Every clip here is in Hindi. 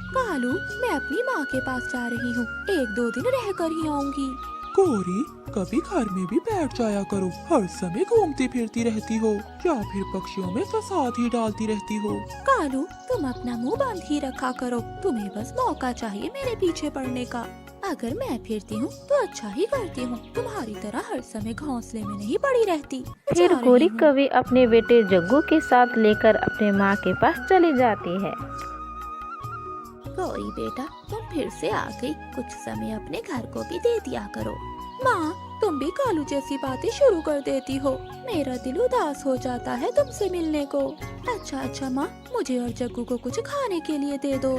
कालू, मैं अपनी माँ के पास जा रही हूँ, 1-2 दिन रह कर ही आऊंगी। गौरी, कभी घर में भी बैठ जाया करो, हर समय घूमती फिरती रहती हो या फिर पक्षियों में फसाद ही डालती रहती हो। कालू, तुम अपना मुंह बंद ही रखा करो, तुम्हें बस मौका चाहिए मेरे पीछे पड़ने का। अगर मैं फिरती हूँ तो अच्छा ही करती हूँ, तुम्हारी तरह हर समय घोंसले में नहीं पड़ी रहती। फिर जा रही गौरी हूँ। कवि अपने बेटे जग्गू के साथ लेकर अपने माँ के पास चली जाती है। गौरी बेटा, तुम फिर से आ गई, कुछ समय अपने घर को भी दे दिया करो। माँ, तुम भी कालू जैसी बातें शुरू कर देती हो, मेरा दिल उदास हो जाता है तुमसे मिलने को। अच्छा माँ, मुझे और जग्गू को कुछ खाने के लिए दे दो।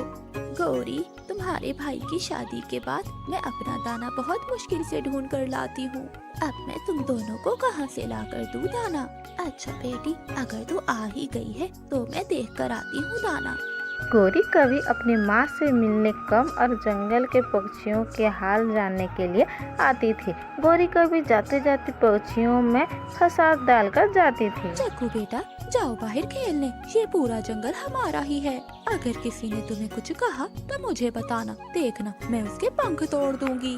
गौरी, तुम्हारे भाई की शादी के बाद मैं अपना दाना बहुत मुश्किल से ढूंढ कर लाती हूँ, अब मैं तुम दोनों को कहाँ से ला कर दूँ दाना। अच्छा बेटी, अगर तू आ ही गई है तो मैं देख कर आती हूँ दाना। गौरी कवि अपनी माँ से मिलने कम और जंगल के पक्षियों के हाल जानने के लिए आती थी। गौरी कवि जाते जाते पक्षियों में फसाद डालकर जाती थी। जग्गू बेटा, जाओ बाहर खेलने, ये पूरा जंगल हमारा ही है। अगर किसी ने तुम्हें कुछ कहा तो मुझे बताना, देखना मैं उसके पंख तोड़ दूंगी।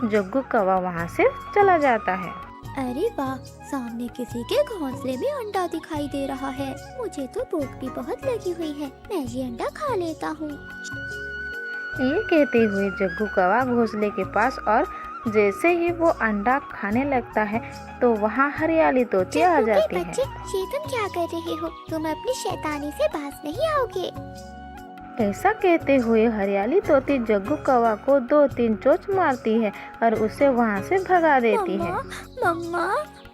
जग्गू कौवा वहाँ से चला जाता है। अरे वाह, सामने किसी के घोंसले में अंडा दिखाई दे रहा है। मुझे तो भूख भी बहुत लगी हुई है, मैं ये अंडा खा लेता हूँ। ये कहते हुए जग्गू कौवा घोंसले के पास, और जैसे ही वो अंडा खाने लगता है तो वहाँ हरियाली तोती आ जग्गू के जाती बच्चे, है। ये तुम क्या कर रहे हो? तुम अपनी शैतानी से बाज नहीं आओगे। ऐसा कहते हुए हरियाली तोती जग्गू कौवा को 2-3 चोंच मारती है और उसे वहाँ से भगा देती है। मम्मा,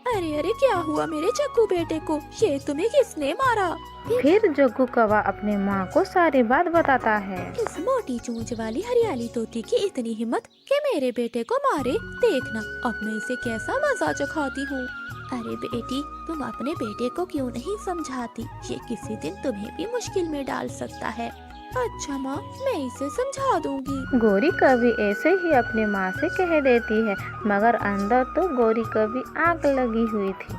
अरे क्या हुआ मेरे जग्गू बेटे को? ये तुम्हें किसने मारा? फिर जग्गू कौवा अपने माँ को सारी बात बताता है। इस मोटी चोंच वाली हरियाली तोती की इतनी हिम्मत कि मेरे बेटे को मारे, देखना अब मैं इसे कैसा मजा चखाती हूँ। अरे बेटी, तुम अपने बेटे को क्यों नहीं समझाती? ये किसी दिन तुम्हें भी मुश्किल में डाल सकता है। अच्छा माँ, मैं इसे समझा दूंगी। गौरी कवि ऐसे ही अपनी माँ से कह देती है, मगर अंदर तो गौरी कवि आग लगी हुई थी।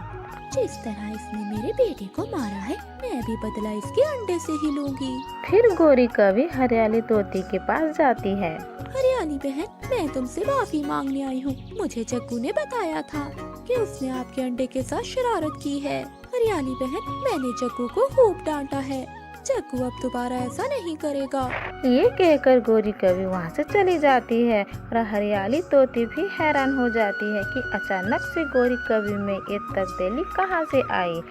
जिस तरह इसने मेरे बेटे को मारा है, मैं भी बदला इसके अंडे से ही लूंगी। फिर गौरी कवि हरियाली तोती के पास जाती है। हरियाली बहन, मैं तुमसे माफी मांगने आई हूँ। मुझे जग्गू ने बताया था कि उसने आपके अंडे के साथ शरारत की है। हरियाली बहन, मैंने जग्गू को खूब डांटा है, जग्गू अब दोबारा ऐसा नहीं करेगा। ये कहकर गौरी कवि वहाँ से चली जाती है और हरियाली तोती भी हैरान हो जाती है कि अचानक से गौरी कवि में ये तब्दीली कहाँ से आई।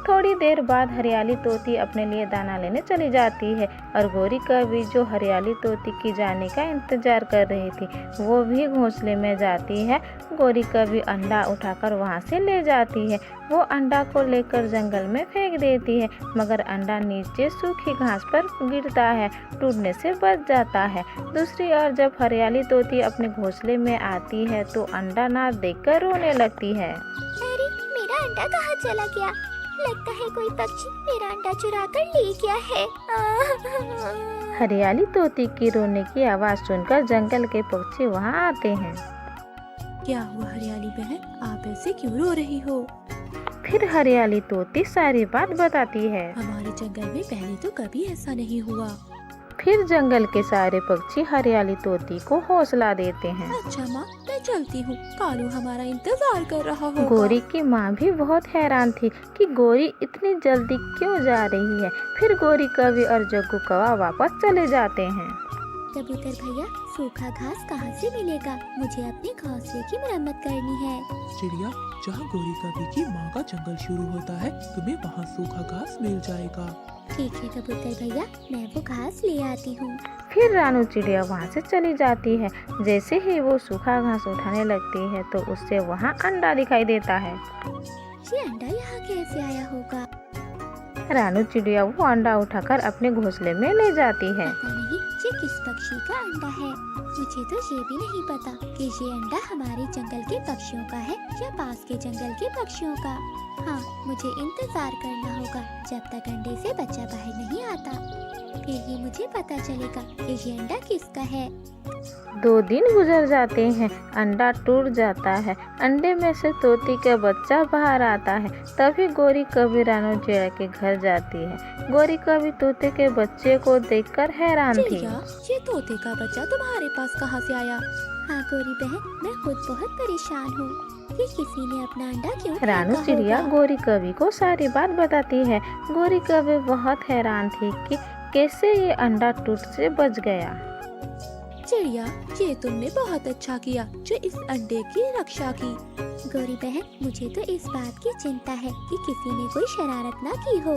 थोड़ी देर बाद हरियाली तोती अपने लिए दाना लेने चली जाती है और गौरी कवि जो हरियाली तोती की जाने का इंतजार कर रही थी, वो भी घोंसले में जाती है। गौरी कवि अंडा उठाकर वहाँ से ले जाती है। वो अंडा को लेकर जंगल में फेंक देती है, मगर अंडा नीचे सूखी घास पर गिरता है, टूटने से बच जाता है। दूसरी ओर जब हरियाली तोती अपने घोंसले में आती है तो अंडा ना देखकर रोने लगती है। अरे, मेरा अंडा कहाँ चला गया? लगता है कोई पक्षी मेरा अंडा चुरा कर ले गया है। हरियाली तोती की रोने की आवाज़ सुनकर जंगल के पक्षी वहाँ आते हैं। क्या हुआ हरियाली बहन, आप ऐसे क्यों रो रही हो? फिर हरियाली तोती सारी बात बताती है। हमारे जंगल में पहले तो कभी ऐसा नहीं हुआ। फिर जंगल के सारे पक्षी हरियाली तोती को हौसला देते हैं। अच्छा माँ, मैं चलती हूँ, कालू हमारा इंतजार कर रहा होगा। गौरी की माँ भी बहुत हैरान थी कि गौरी इतनी जल्दी क्यों जा रही है। फिर गौरी कवि और जग्गू कौवा वापस चले जाते हैं। कबूतर भैया, सूखा घास कहाँ से मिलेगा? मुझे अपने घोंसले की मरम्मत करनी है। चिड़िया, जहाँ गौरी कवि की माँ का जंगल शुरू होता है, तुम्हें वहाँ सूखा घास मिल जाएगा। ठीक है कबूतर भैया, मैं वो घास ले आती हूँ। फिर रानू चिड़िया वहाँ से चली जाती है। जैसे ही वो सूखा घास उठाने लगती है तो उससे वहाँ अंडा दिखाई देता है। ये अंडा यहाँ कैसे आया होगा? रानू चिड़िया वो अंडा उठाकर अपने घोंसले में ले जाती है। पता नहीं ये किस पक्षी का अंडा है। मुझे तो ये भी नहीं पता कि ये अंडा हमारे जंगल के पक्षियों का है या पास के जंगल के पक्षियों का। हाँ, मुझे इंतजार करना होगा जब तक अंडे से बच्चा बाहर नहीं आता। फिर ही मुझे पता चलेगा कि ये अंडा किसका है। 2 दिन गुजर जाते हैं, अंडा टूट जाता है, अंडे में से तोती का बच्चा बाहर आता है। तभी गोरी कभी रानू चिड़िया के घर जाती है। गोरी कभी तोते के बच्चे को देखकर हैरान थी। चिड़िया, ये तोते का बच्चा तुम्हारे पास कहाँ से आया? हाँ गौरी बहन, मैं खुद बहुत परेशान हूँ कि किसी ने अपना अंडा क्यों रानू फेंका चिड़िया होगा। गोरी कवि को सारी बात बताती है। गोरी कवि बहुत हैरान थी कि कैसे ये अंडा टूट से बच गया। चिड़िया, ये तुमने बहुत अच्छा किया जो इस अंडे की रक्षा की। गौरी बहन, मुझे तो इस बात की चिंता है कि किसी ने कोई शरारत ना की हो।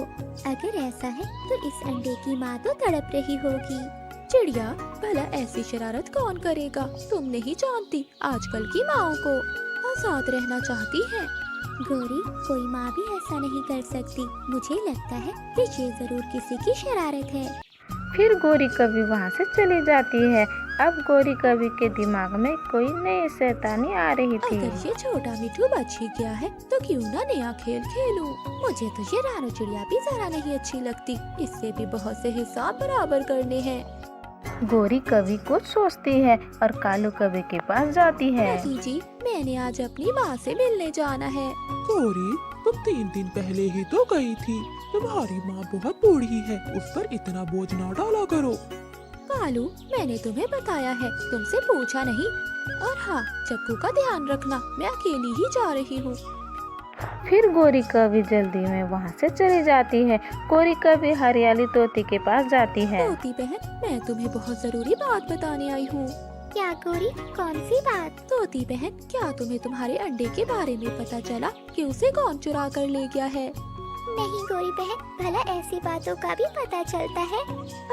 अगर ऐसा है तो इस अंडे की माँ तो तड़प रही होगी। चिड़िया, भला ऐसी शरारत कौन करेगा? तुम नहीं जानती आजकल की माओ को आजाद रहना चाहती है। गौरी, कोई माँ भी ऐसा नहीं कर सकती। मुझे लगता है कि ये जरूर किसी की शरारत है। फिर गोरी कवि वहाँ से चली जाती है। अब गोरी कवि के दिमाग में कोई नई शैतानी आ रही थी। अगर ये छोटा मिठू बच ही गया है तो क्यों ना नया खेल खेलूं? मुझे तो ये रानू चिड़िया भी जरा नहीं अच्छी लगती। इससे भी बहुत से हिसाब बराबर करने हैं। गोरी कवि कुछ सोचती है और कालू कवि के पास जाती है। दादी जी, मैंने आज अपनी माँ से मिलने जाना है। गौरी, तुम 3 दिन पहले ही तो गई थी। तुम्हारी माँ बहुत बूढ़ी है, उस पर इतना बोझ ना डाला करो। कालू, मैंने तुम्हें बताया है, तुमसे पूछा नहीं। और हाँ, चक्कू का ध्यान रखना, मैं अकेली ही जा रही हूँ। फिर गोरी कवि जल्दी में वहाँ से चली जाती है। गोरी कवि हरियाली तोती के पास जाती है। तोती बहन, मैं तुम्हें बहुत जरूरी बात बताने आई हूँ। क्या गौरी, कौन सी बात? तोती बहन, क्या तुम्हें तुम्हारे अंडे के बारे में पता चला कि उसे कौन चुरा कर ले गया है? नहीं गौरी बहन, भला ऐसी बातों का भी पता चलता है?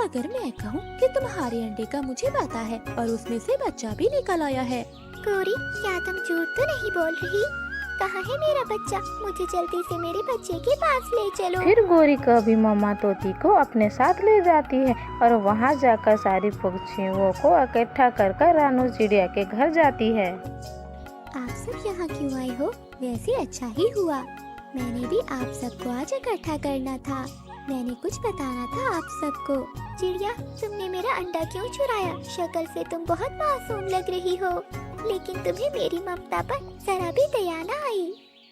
अगर मैं कहूँ कि तुम्हारे अंडे का मुझे पता है और उसमें से बच्चा भी निकल आया है। गौरी, क्या तुम झूठ तो नहीं बोल रही? कहाँ है मेरा बच्चा? मुझे जल्दी से मेरे बच्चे के पास ले चलो। फिर गोरी कवि मम्मा तोती को अपने साथ ले जाती है और वहाँ जाकर सारी पक्षियों को इकट्ठा कर रानू चिड़िया के घर जाती है। आप सब यहाँ क्यों आए हो? वैसे अच्छा ही हुआ, मैंने भी आप सबको आज इकट्ठा करना था। मैंने कुछ बताना था आप सबको। चिड़िया, तुमने मेरा अंडा क्यों चुराया? शक्ल से तुम बहुत मासूम लग रही हो, लेकिन तुम्हें मेरी ममता पर जरा भी दया न आई।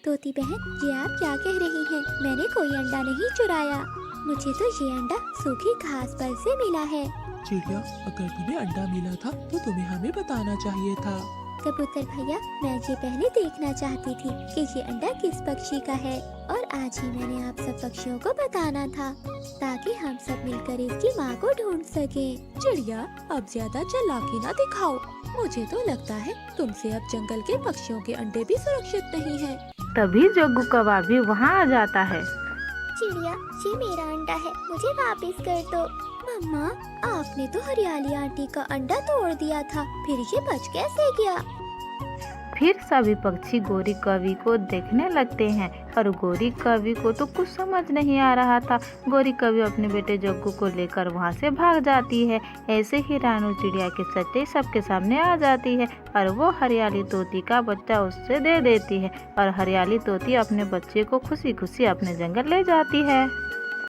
तोती बहन, ये आप क्या कह रही हैं? मैंने कोई अंडा नहीं चुराया। मुझे तो ये अंडा सूखी घास पर से मिला है। चिड़िया, अगर तुम्हें अंडा मिला था तो तुम्हें हमें बताना चाहिए था। कबूतर भैया, मैं ये पहले देखना चाहती थी कि ये अंडा किस पक्षी का है, और आज ही मैंने आप सब पक्षियों को बताना था ताकि हम सब मिलकर इसकी माँ को ढूंढ सके। चिड़िया, अब ज्यादा चालाकी ना दिखाओ। मुझे तो लगता है तुमसे अब जंगल के पक्षियों के अंडे भी सुरक्षित नहीं हैं। तभी जग्गू कबाबी वहाँ आ जाता है। चिड़िया, ये मेरा अंडा है, मुझे वापस कर दो। मम्मा, आपने तो हरियाली आंटी का अंडा तोड़ दिया था, फिर ये बच कैसे गया? फिर सभी पक्षी गोरी कवि को देखने लगते हैं और गोरी कवि को तो कुछ समझ नहीं आ रहा था। गोरी कवि अपने बेटे जग्गू को लेकर वहाँ से भाग जाती है। ऐसे ही रानू चिड़िया के सच्चाई सबके सामने आ जाती है और वो हरियाली तोती का बच्चा उससे दे देती है और हरियाली तोती अपने बच्चे को खुशी खुशी अपने जंगल ले जाती है।